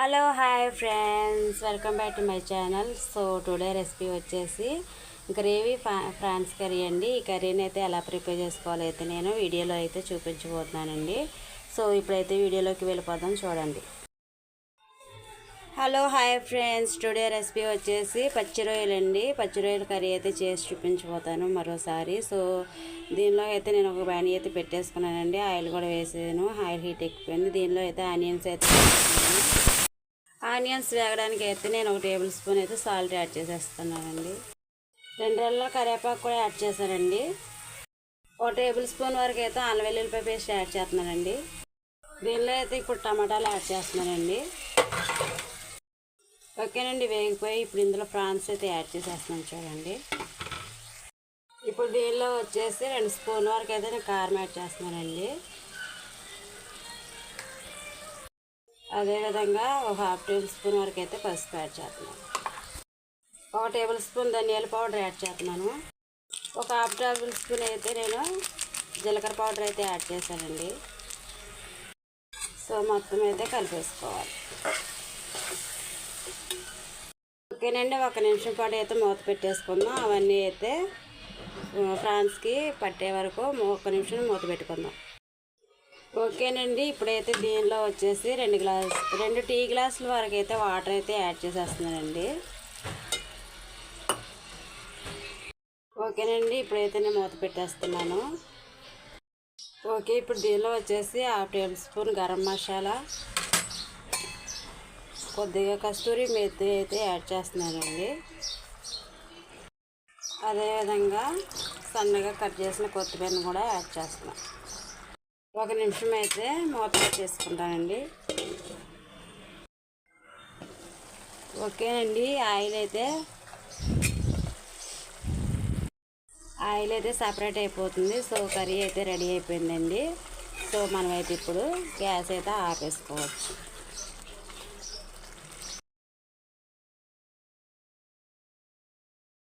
Hello hi friends, welcome back to my channel. So today recipe వచ్చేసి gravy prawns curry అండి. ఈ కర్రీని అయితే ఎలా ప్రిపేర్ చేసుకోవాలో అయితే నేను వీడియోలో అయితే చూపించబోతున్నానండి. సో ఇప్పుడైతే వీడియోలోకి వెళ్ళిపోదాం, చూడండి. Hello hi friends, today recipe వచ్చేసి పచ్చి రొయ్యలు అండి. పచ్చి రొయ్యల కర్రీ అయితే చేసి చూపించబోతాను మరోసారి. సో దీనిలో అయితే నేను ఒక బ్యాన్ అయితే పెట్టేసుకున్నానండి. ఆయిల్ కూడా వేసాను, ఆయిల్ హీట్ ఎక్కిపోయింది. దీనిలో అయితే ఆనియన్స్ అయితే ఆనియన్స్ వేగడానికి అయితే నేను 1 టేబుల్ స్పూన్ అయితే సాల్ట్ యాడ్ చేసేస్తున్నానండి. 2 రెమ్మల కరివేపాకు కూడా యాడ్ చేశానండి. 1 టేబుల్ స్పూన్ వరకు అయితే అల్లం వెల్లుల్లిపాయ పేస్ట్ యాడ్ చేస్తున్నానండి. దీనిలో అయితే ఇప్పుడు టమాటాలు యాడ్ చేస్తున్నానండి. ఓకేనండి, వేగిపోయి ఇప్పుడు ఇందులో ప్రాన్స్ అయితే యాడ్ చేసేస్తున్నాను, చూడండి. ఇప్పుడు దీనిలో వచ్చేసి 2 స్పూన్ వరకు అయితే నేను కారం యాడ్ చేస్తున్నానండి. అదేవిధంగా ఒక 1/2 టేబుల్ స్పూన్ వరకు అయితే పసుపు యాడ్ చేస్తున్నాను. 1 టేబుల్ స్పూన్ ధనియాల పౌడర్ యాడ్ చేస్తున్నాను. ఒక 1/2 టేబుల్ స్పూన్ అయితే నేను జీలకర్ర పౌడర్ అయితే యాడ్ చేశానండి. సో మొత్తం అయితే కలిపేసుకోవాలి. ఓకేనండి, 1 నిమిషం పాటు అయితే మూత పెట్టేసుకుందాం. అవన్నీ అయితే ఫ్రాన్స్కి పట్టే వరకు 1 నిమిషం మూత పెట్టుకుందాం. ఓకేనండి, ఇప్పుడైతే దీనిలో వచ్చేసి 2 టీ గ్లాసుల వరకు అయితే వాటర్ అయితే యాడ్ చేసేస్తున్నానండి. ఓకేనండి, ఇప్పుడైతే నేను మూత పెట్టేస్తున్నాను. ఓకే, ఇప్పుడు దీనిలో వచ్చేసి 1/2 టేబుల్ స్పూన్ గరం మసాలా, కొద్దిగా కస్తూరి మేతి అయితే యాడ్ చేస్తున్నానండి. అదేవిధంగా సన్నగా కట్ చేసిన కొత్తిమీరను కూడా యాడ్ చేస్తున్నాను. 1 నిమిషం అయితే మూత చేసుకుంటానండి. ఓకేనండి, ఆయిల్ అయితే సపరేట్ అయిపోతుంది. సో కర్రీ అయితే రెడీ అయిపోయిందండి. సో మనమైతే ఇప్పుడు గ్యాస్ అయితే ఆపేసుకోవచ్చు.